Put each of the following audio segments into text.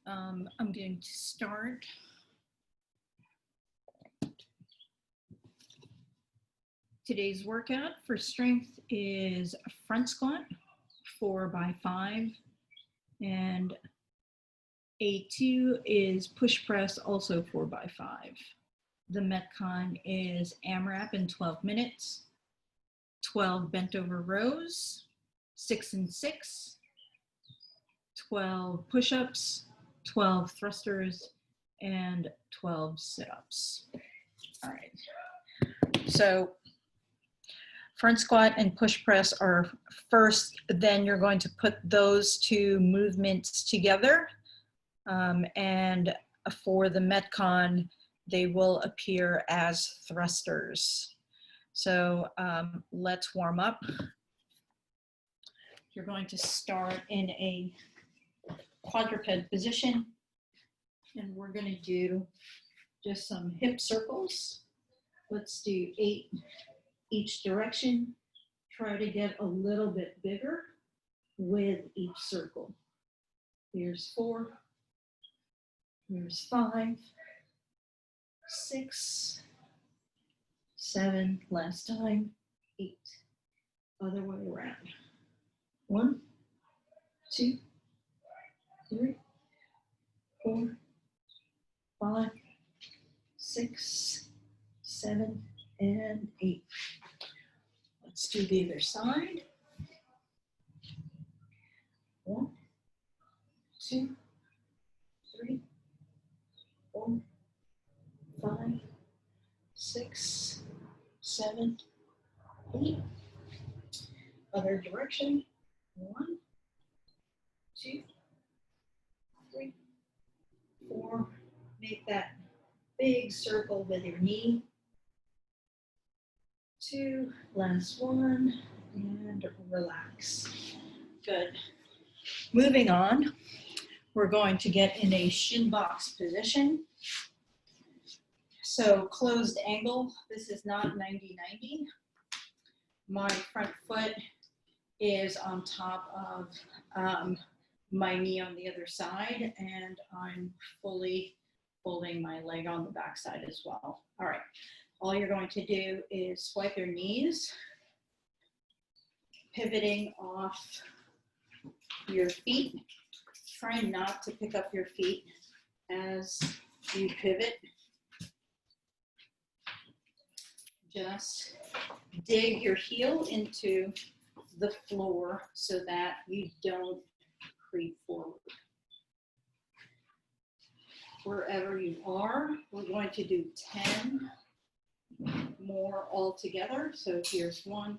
I'm going to start. Today's workout for strength is a front squat, 4x5, and A2 is push press, also 4x5. The Metcon is AMRAP in 12 minutes, 12 bent over rows, 6 and 6, 12 push-ups, 12 thrusters, and 12 sit-ups. All right, so front squat and push press are first, then you're going to put those two movements together. And for the Metcon, they will appear as thrusters. So let's warm up. You're going to start in a quadruped position, and we're going to do just some hip circles. Let's do 8 each direction. Try to get a little bit bigger with each circle. Here's 4, here's 5, 6, 7, last time, 8. Other way around. 1, 2, 3, 4, 5, 6, 7, and 8. Let's do the other side. 1, 2, 3, 4, 5, 6, 7, 8. Other direction. 1, 2, 3, 4. Make that big circle with your knee. 2, last one, and relax. Good. Moving on, we're going to get in a shin box position. So closed angle, this is not 90-90. My front foot is on top of my knee on the other side, and I'm fully folding my leg on the back side as well. All right, all you're going to do is swipe your knees, pivoting off your feet. Try not to pick up your feet as you pivot. Just dig your heel into the floor so that you don't creep forward. Wherever you are, we're going to do 10 more all together. So here's 1,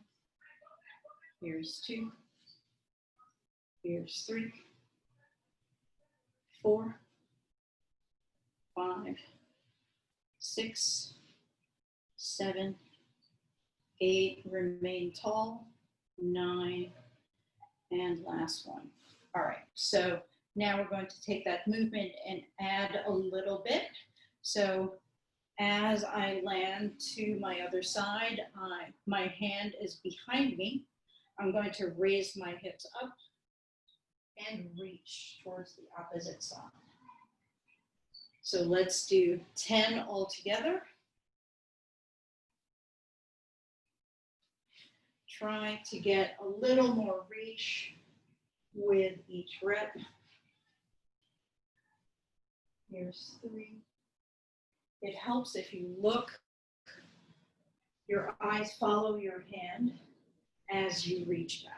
here's 2, here's 3, 4, 5, 6, 7, 8, remain tall, 9, and last one. All right, so now we're going to take that movement and add a little bit. So as I land to my other side, my hand is behind me. I'm going to raise my hips up and reach towards the opposite side. So let's do 10 all together. Try to get a little more reach with each rep. Here's 3. It helps if you look, your eyes follow your hand as you reach back.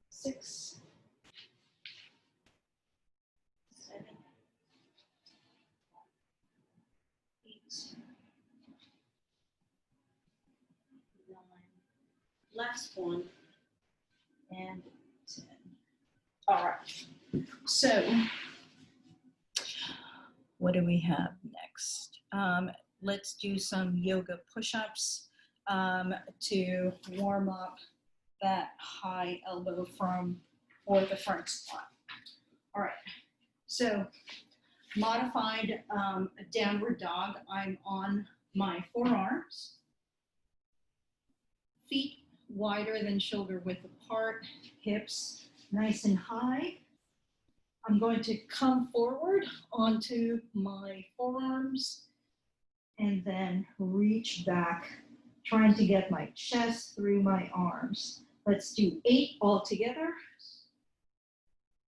6, 7, 8, 9. Last one, and 10. All right. So, what do we have next? Let's do some yoga push-ups to warm up that high elbow for the front squat. All right, so modified downward dog. I'm on my forearms. Feet wider than shoulder width apart, hips nice and high. I'm going to come forward onto my forearms and then reach back, trying to get my chest through my arms. Let's do 8 all together.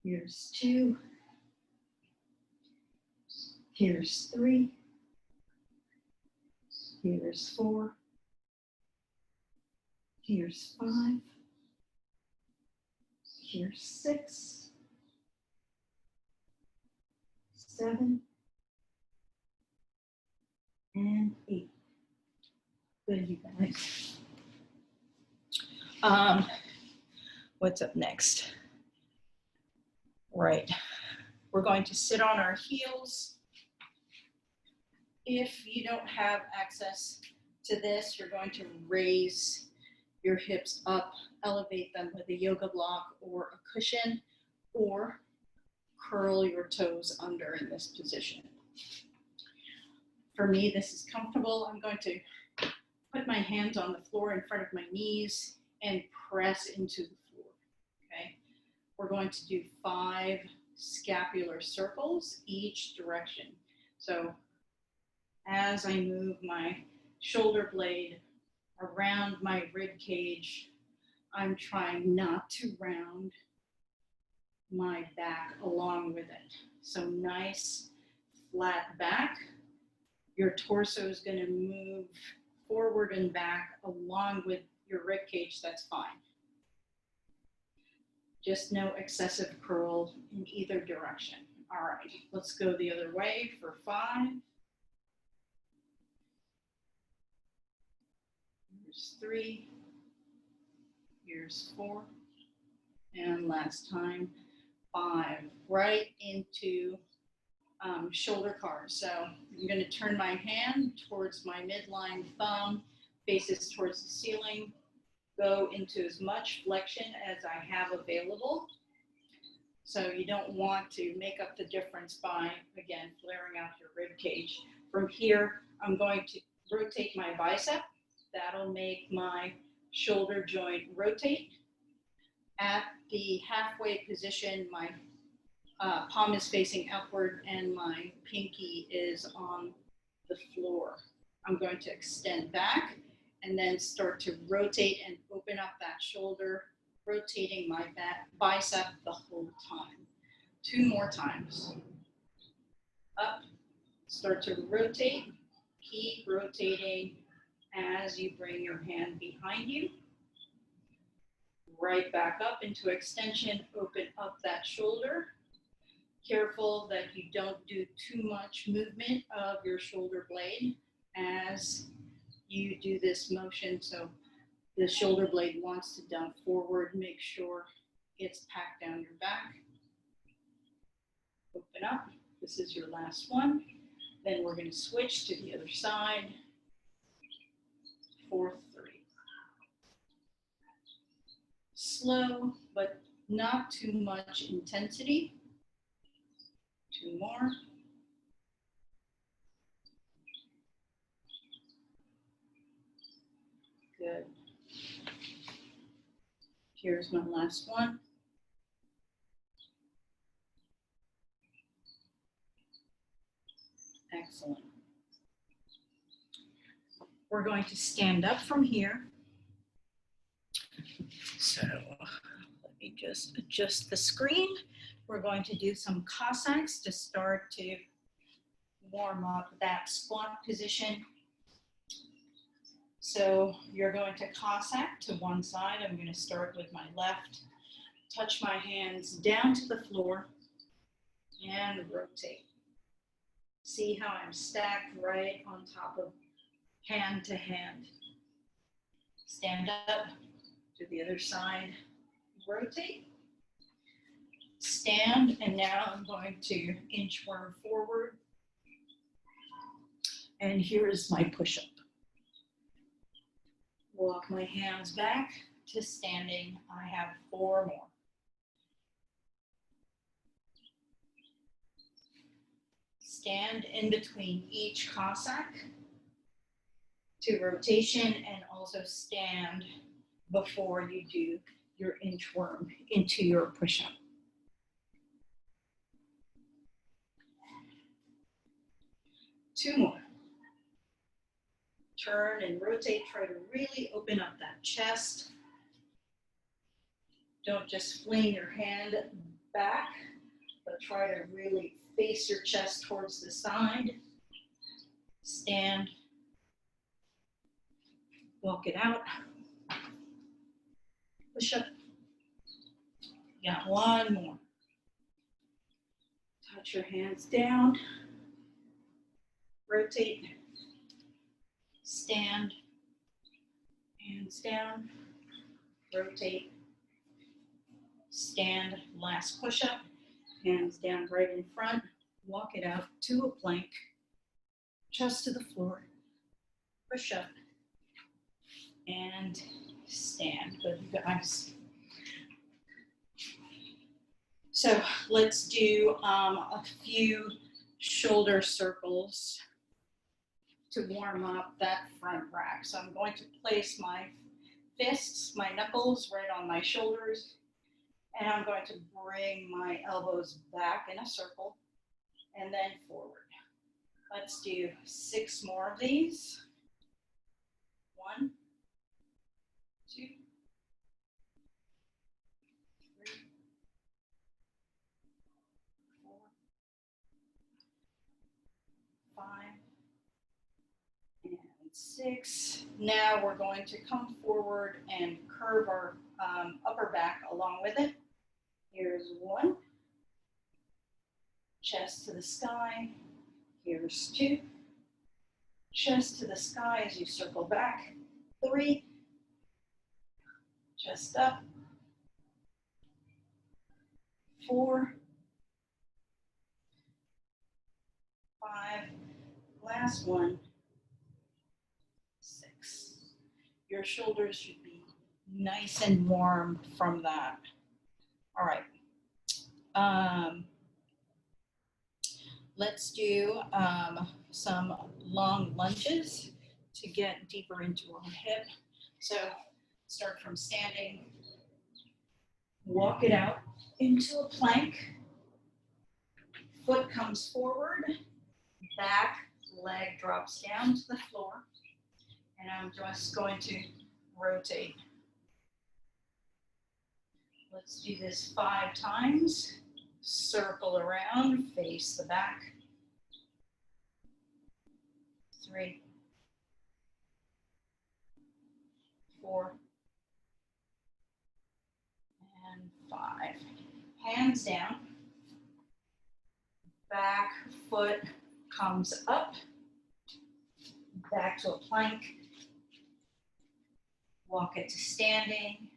Here's 2. Here's 3. Here's 4. Here's 5. Here's 6. 7. And 8. Good, you guys. What's up next? Right. We're going to sit on our heels. If you don't have access to this, you're going to raise your hips up, elevate them with a yoga block or a cushion, or curl your toes under in this position. For me, this is comfortable. I'm going to put my hands on the floor in front of my knees and press into the floor, okay? We're going to do 5 scapular circles each direction. So as I move my shoulder blade around my rib cage, I'm trying not to round my back along with it. So nice flat back. Your torso is going to move forward and back along with your rib cage. That's fine. Just no excessive curl in either direction. All right, let's go the other way for 5. Here's 3. Here's 4. And last time, 5. Right into shoulder carve. So I'm going to turn my hand towards my midline thumb, faces towards the ceiling, go into as much flexion as I have available. So you don't want to make up the difference by, again, flaring out your rib cage. From here, I'm going to rotate my bicep. That'll make my shoulder joint rotate. At the halfway position, my palm is facing outward and my pinky is on the floor. I'm going to extend back and then start to rotate and open up that shoulder, rotating my bicep the whole time. 2 more times. Up, start to rotate, keep rotating as you bring your hand behind you. Right back up into extension, open up that shoulder. Careful that you don't do too much movement of your shoulder blade as you do this motion. So the shoulder blade wants to dump forward. Make sure it's packed down your back. Open up. This is your last one. Then we're going to switch to the other side for 3. Slow, but not too much intensity. 2 more. Good. Here's my last one. Excellent. We're going to stand up from here. So let me just adjust the screen. We're going to do some Cossacks to start to warm up that squat position. So you're going to Cossack to one side. I'm going to start with my left. Touch my hands down to the floor and rotate. See how I'm stacked right on top of hand to hand. Stand up to the other side, rotate. Stand, and now I'm going to inchworm forward. And here is my push-up. Walk my hands back to standing. I have 4 more. Stand in between each Cossack. to rotation, and also stand before you do your inchworm into your push-up. Two more. Turn and rotate. Try to really open up that chest. Don't just fling your hand back, but try to really face your chest towards the side. Stand. Walk it out. Push up. You got one more. Touch your hands down. Rotate. Stand. Hands down. Rotate. Stand. Last push up. Hands down right in front. Walk it out to a plank. Chest to the floor. Push up. And stand. Good, guys. So let's do a few shoulder circles to warm up that front rack. So I'm going to place my fists, my knuckles right on my shoulders, and I'm going to bring my elbows back in a circle and then forward. Let's do 6 more of these. 1, 2, 3, 4, 5, and 6. Now we're going to come forward and curve our upper back along with it. Here's 1. Chest to the sky. Here's 2. Chest to the sky as you circle back. 3. Chest up. 4. 5. Last one. 6. Your shoulders should be nice and warm from that. All right. Let's do some long lunges to get deeper into our hip. So start from standing, walk it out into a plank, foot comes forward, back leg drops down to the floor, and I'm just going to rotate. Let's do this 5 times. Circle around, face the back. 3, 4, and 5. Hands down. Back foot comes up. Back to a plank. Walk it to standing.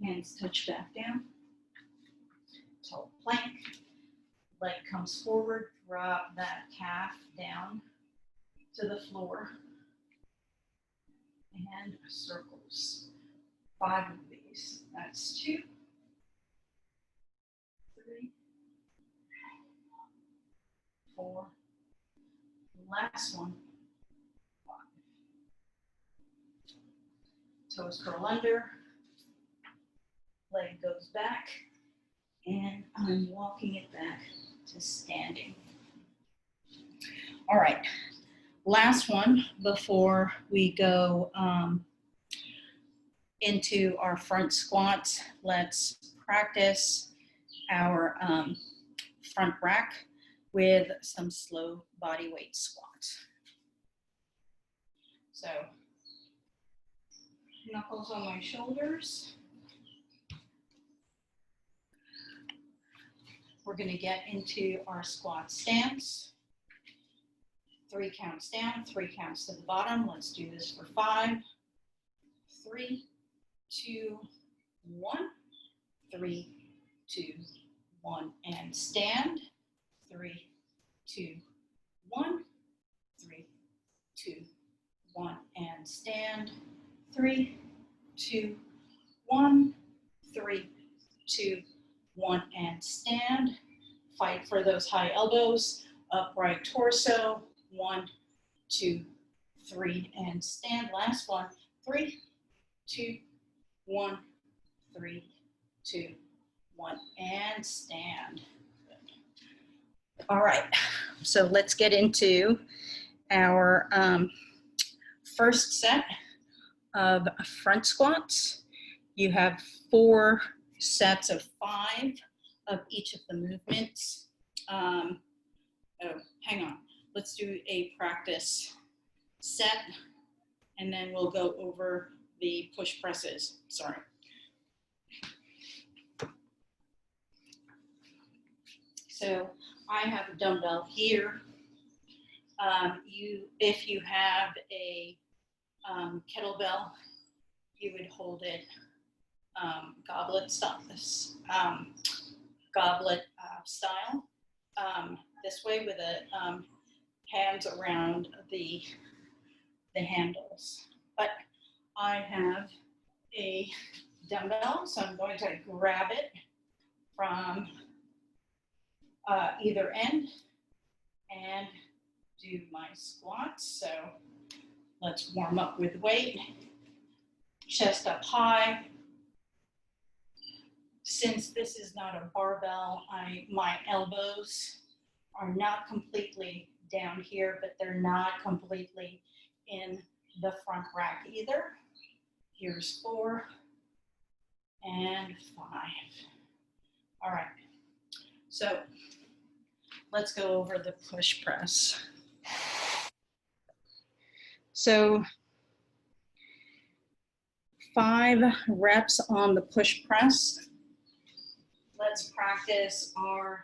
Hands touch back down. Toe plank. Leg comes forward. Drop that calf down to the floor. And circles. 5 of these. That's 2, 3, 4. Last one. 5. Toes curl under. Leg goes back. And I'm walking it back to standing. All right. Last one before we go into our front squats. Let's practice our front rack with some slow body weight squats. So knuckles on my shoulders. We're going to get into our squat stance. 3 counts down, 3 counts to the bottom. Let's do this for 5. 3, 2, 1. 3, 2, 1, and stand. 3, 2, 1. 3, 2, 1, and stand. 3, 2, 1. 3, 2, 1, and stand. Fight for those high elbows. Upright torso. 1, 2, 3, and stand. Last one. 3, 2, 1, 3, 2, 1, and stand. Good. All right, so let's get into our first set of front squats. You have 4 sets of 5 of each of the movements. Oh, hang on. Let's do a practice set, and then we'll go over the push presses. Sorry. So I have a dumbbell here. If you have a kettlebell, you would hold it goblet style. This way with the hands around the handles. But I have a dumbbell, so I'm going to grab it from either end and do my squats. So let's warm up with weight. Chest up high. Since this is not a barbell, my elbows are not completely down here, but they're not completely in the front rack either. Here's 4 and 5. All right, so let's go over the push press. So 5 reps on the push press. Let's practice our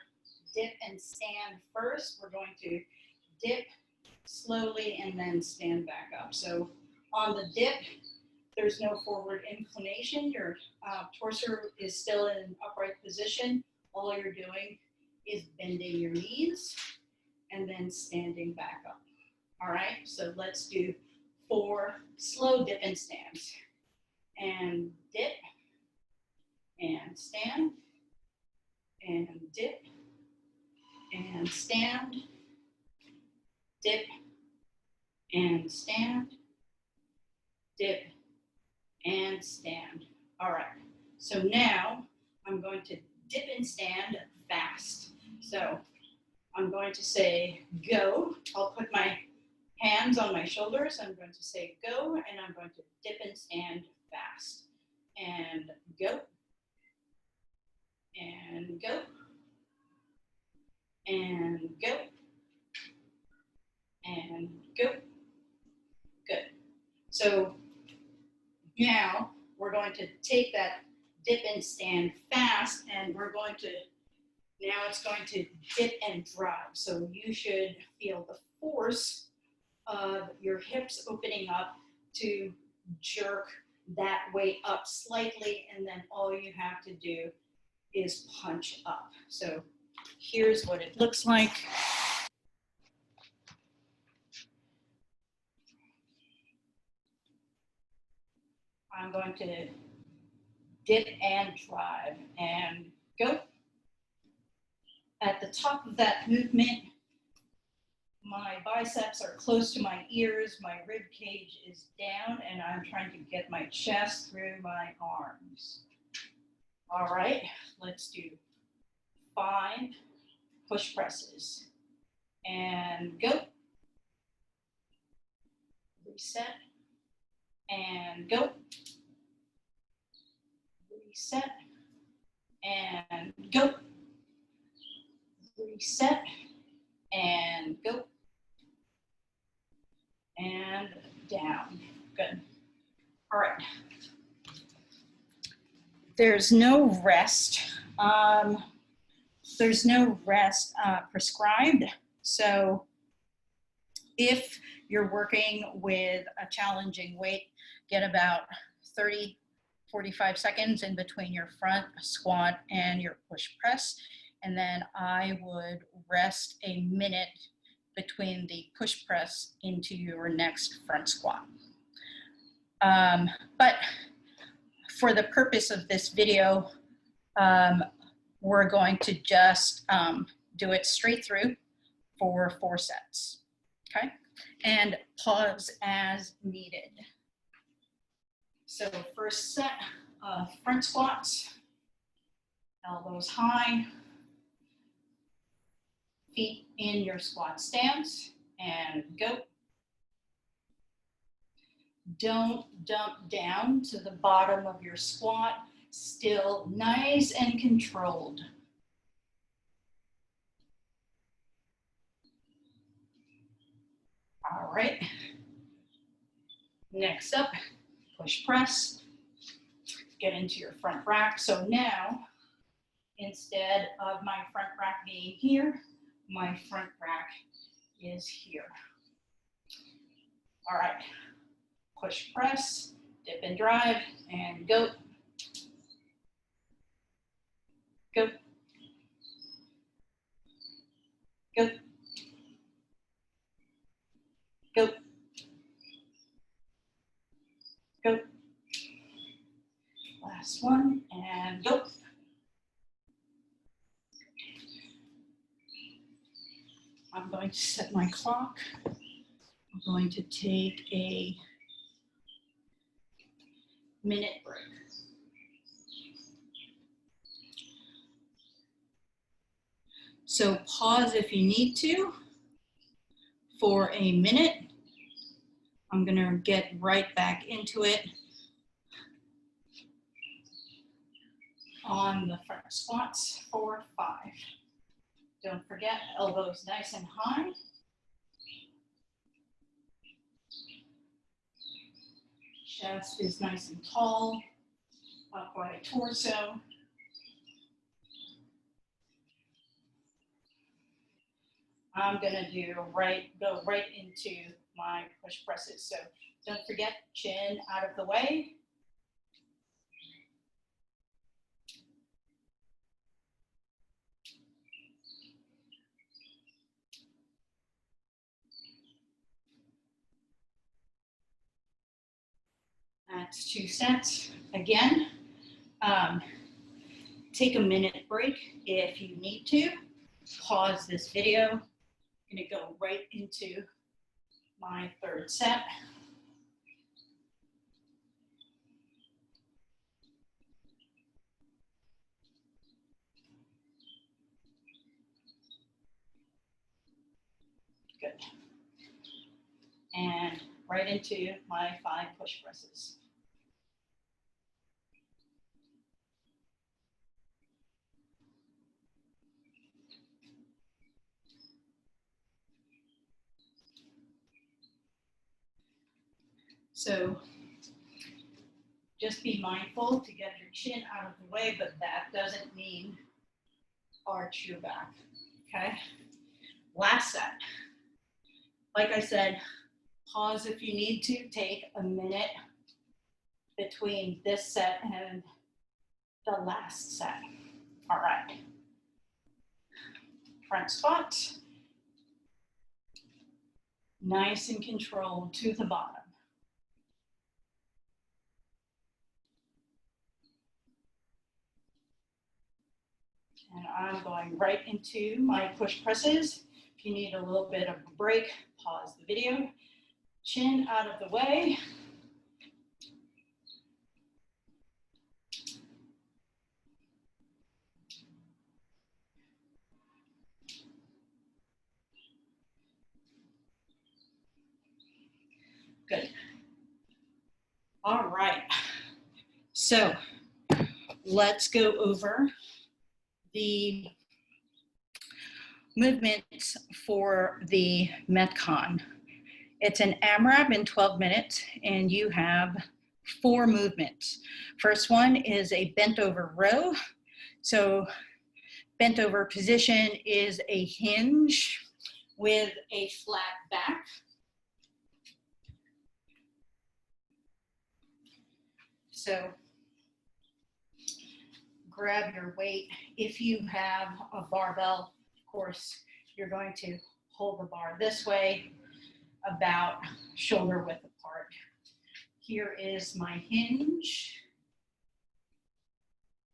dip and stand first. We're going to dip slowly and then stand back up. So on the dip, there's no forward inclination. Your torso is still in an upright position. All you're doing is bending your knees and then standing back up. All right, so let's do 4 slow dip and stands. And dip, and stand, and dip, and stand, dip, and stand, dip, and stand. All right, so now I'm going to dip and stand fast. So I'm going to say go. I'll put my hands on my shoulders. I'm going to say go, and I'm going to dip and stand fast. And go. And go. And go. And go. Good. So now we're going to take that dip and stand fast, and we're going to, now it's going to dip and drive. So you should feel the force of your hips opening up to jerk that weight up slightly, and then all you have to do is punch up. So here's what it looks like. I'm going to dip and drive and go. At the top of that movement, my biceps are close to my ears, my rib cage is down, and I'm trying to get my chest through my arms. All right, let's do 5 push presses. And go. Reset. And go. Reset. And go. Reset. And go. And down. Good. All right. There's no rest. There's no rest prescribed. So if you're working with a challenging weight, get about 30, 45 seconds in between your front squat and your push press. And then I would rest a minute between the push press into your next front squat. But for the purpose of this video, we're going to just do it straight through for 4 sets. okay? And pause as needed. So first set of front squats, elbows high, feet in your squat stance, and go. Don't dump down to the bottom of your squat, still nice and controlled. All right. Next up, push press. Get into your front rack. So now, instead of my front rack being here, my front rack is here. All right. Push press, dip and drive, and go. Go. Go. Go. Go. Last one, and go. I'm going to set my clock. I'm going to take a minute break. So pause if you need to for a minute. I'm gonna get right back into it on the front squats for 5. Don't forget, elbows nice and high. Chest is nice and tall, upright torso. I'm gonna go right into my push presses. So don't forget, chin out of the way. That's 2 sets. Again, take a minute break if you need to. Pause this video. I'm gonna go right into my 3rd set. Good. And right into my 5 push presses. So just be mindful to get your chin out of the way, but that doesn't mean arch your back, okay? Last set. Like I said, pause if you need to, take a minute between this set and the last set. All right. Front squat. Nice and controlled to the bottom. And I'm going right into my push presses. If you need a little bit of a break, pause the video. Chin out of the way. Good. All right. So let's go over the movements for the Metcon. It's an AMRAP in 12 minutes, and you have 4 movements. First one is a bent over row. So bent over position is a hinge with a flat back. So grab your weight. If you have a barbell, of course, you're going to hold the bar this way, about shoulder width apart. Here is my hinge.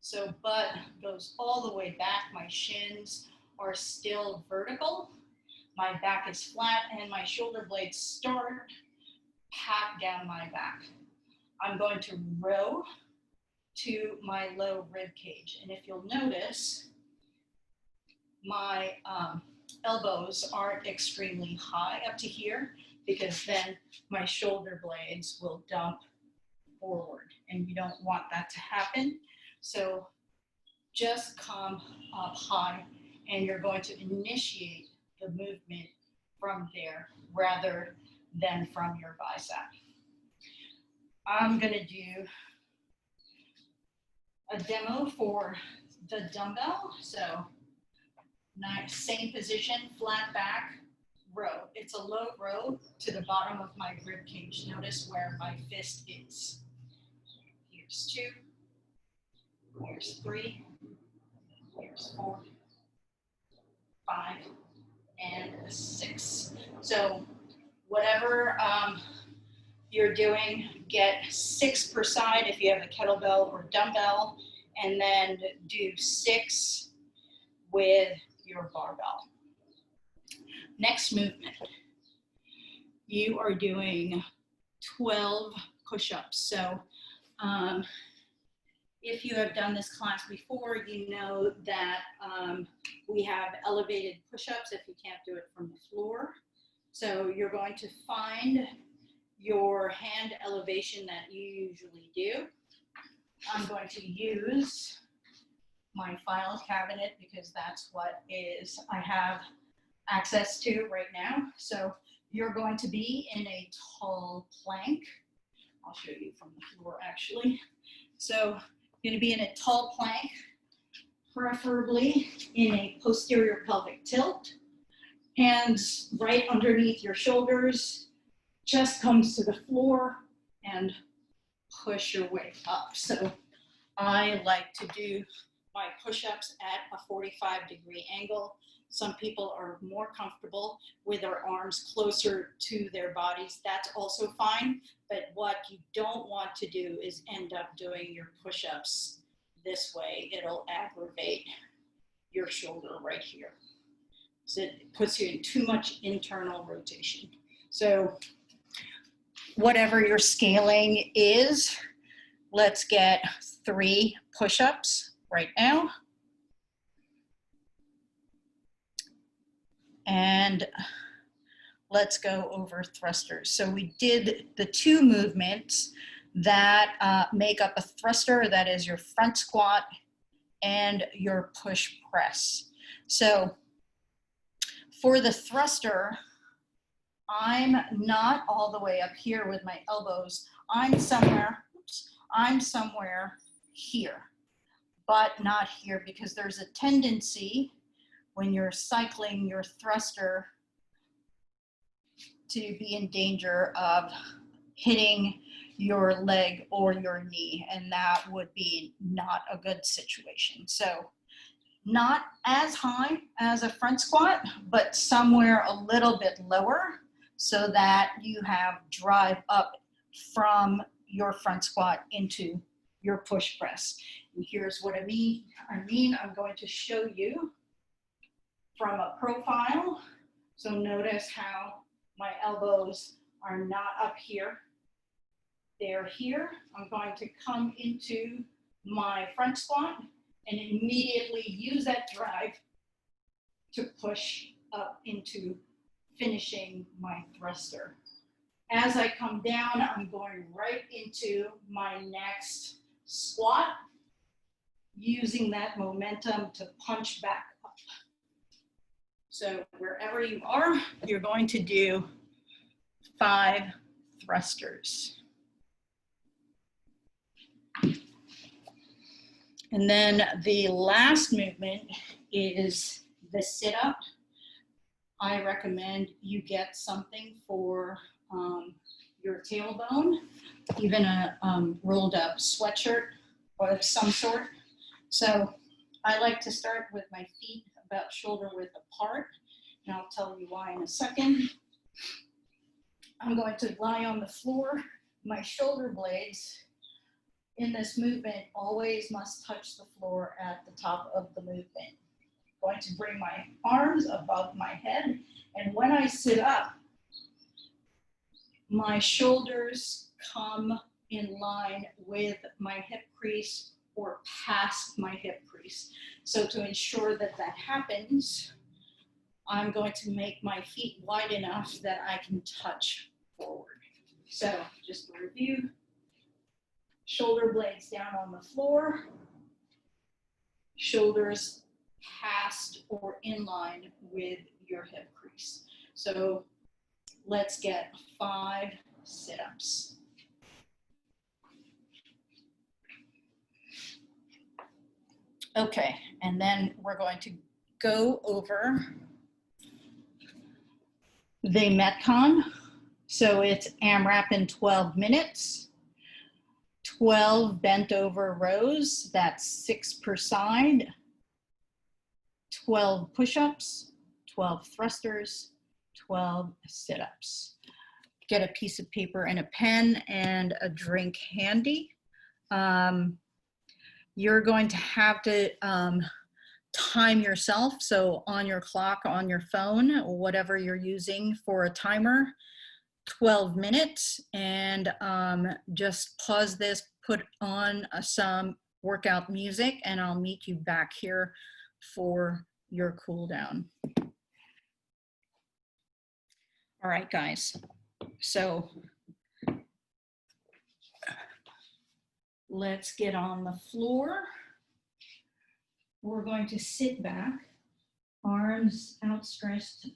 So butt goes all the way back. My shins are still vertical. My back is flat and my shoulder blades start pat down my back. I'm going to row to my low rib cage. And if you'll notice, my elbows aren't extremely high up to here, because then my shoulder blades will dump forward, and you don't want that to happen. So just come up high, and you're going to initiate the movement from there rather than from your bicep. I'm going to do a demo for the dumbbell. So nice, same position, flat back, row. It's a low row to the bottom of my rib cage. Notice where my fist is. Here's 2, here's 3, here's 4, 5, and 6. So whatever you're doing, get 6 per side if you have a kettlebell or dumbbell, and then do 6 with your barbell. Next movement, you are doing 12 push-ups. So if you have done this class before, you know that we have elevated push-ups if you can't do it from the floor. So you're going to find your hand elevation that you usually do. I'm going to use my file cabinet because that's what I have access to right now. So you're going to be in a tall plank. I'll show you from the floor actually. So you're going to be in a tall plank, preferably in a posterior pelvic tilt. Hands right underneath your shoulders, chest comes to the floor, and push your way up. So I like to do my push-ups at a 45-degree angle. Some people are more comfortable with their arms closer to their bodies. That's also fine, but what you don't want to do is end up doing your push-ups this way. It'll aggravate your shoulder right here. So it puts you in too much internal rotation. So whatever your scaling is, let's get 3 push-ups right now. And let's go over thrusters. So we did the 2 movements that make up a thruster, that is your front squat and your push press. So for the thruster, I'm not all the way up here with my elbows. I'm somewhere here, but not here, because there's a tendency when you're cycling your thruster to be in danger of hitting your leg or your knee, and that would be not a good situation. So not as high as a front squat, but somewhere a little bit lower so that you have drive up from your front squat into your push press. And here's what I mean. I'm going to show you from a profile. So notice how my elbows are not up here. They're here. I'm going to come into my front squat and immediately use that drive to push up into finishing my thruster. As I come down, I'm going right into my next squat, using that momentum to punch back up. So wherever you are, you're going to do 5 thrusters. And then the last movement is the sit-up. I recommend you get something for your tailbone, even a rolled up sweatshirt of some sort. So I like to start with my feet about shoulder width apart, and I'll tell you why in a second. I'm going to lie on the floor. My shoulder blades in this movement always must touch the floor at the top of the movement. going to bring my arms above my head. And when I sit up, my shoulders come in line with my hip crease or past my hip crease. So to ensure that that happens, I'm going to make my feet wide enough that I can touch forward. So just to review, shoulder blades down on the floor, shoulders past or in line with your hip crease. So let's get 5 sit-ups. Okay, and then we're going to go over the Metcon. So it's AMRAP in 12 minutes, 12 bent over rows, that's 6 per side, 12 push-ups, 12 thrusters, 12 sit-ups. Get a piece of paper and a pen and a drink handy. You're going to have to time yourself. So on your clock, on your phone, whatever you're using for a timer, 12 minutes, and just pause this, put on some workout music, and I'll meet you back here for your cool down. All right, guys. So let's get on the floor. We're going to sit back, arms outstretched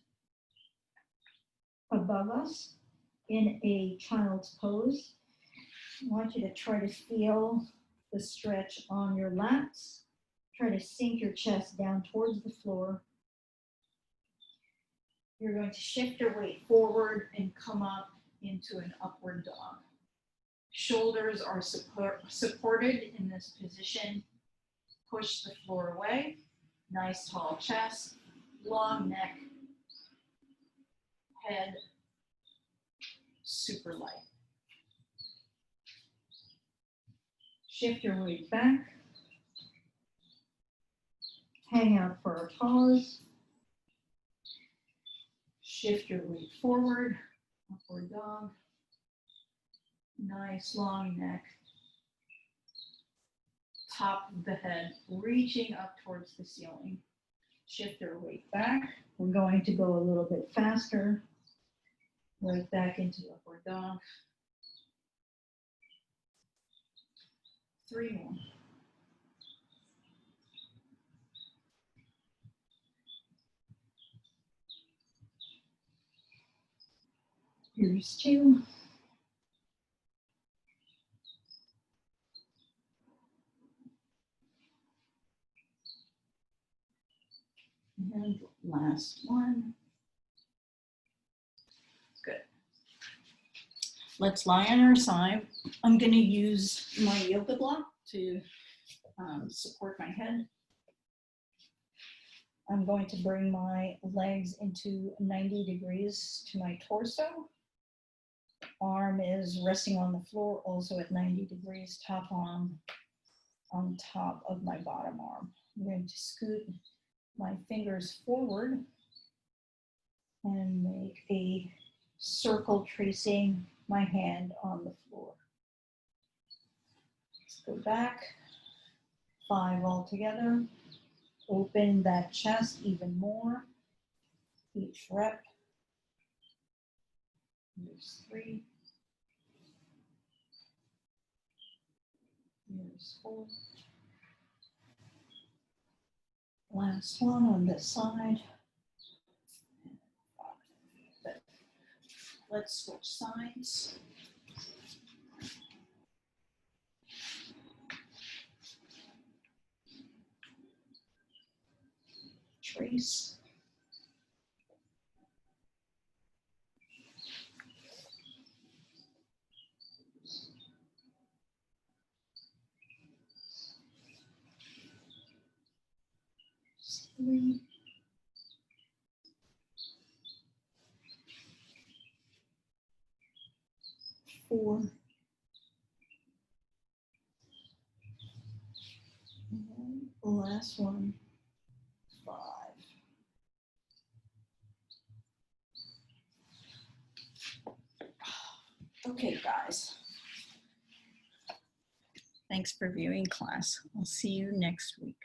above us in a child's pose. I want you to try to feel the stretch on your lats. Try to sink your chest down towards the floor. You're going to shift your weight forward and come up into an upward dog. Shoulders are supported in this position. Push the floor away. Nice tall chest, long neck, head, super light. Shift your weight back. Hang out for a pause. Shift your weight forward, upward dog. Nice long neck. Top of the head, reaching up towards the ceiling. Shift your weight back. We're going to go a little bit faster. Right back into upward dog. 3 more. Here's 2. And last one. Good. Let's lie on our side. I'm going to use my yoga block to support my head. I'm going to bring my legs into 90 degrees to my torso. Arm is resting on the floor, also at 90 degrees, top arm on top of my bottom arm. I'm going to scoot my fingers forward and make a circle tracing my hand on the floor. Let's go back, 5 altogether. Open that chest even more, each rep. Here's 3. Here's 4. Last one on this side. Good. Let's switch sides. Trace. Three. 4. And the last one, 5. Okay, guys. Thanks for viewing class. I'll see you next week.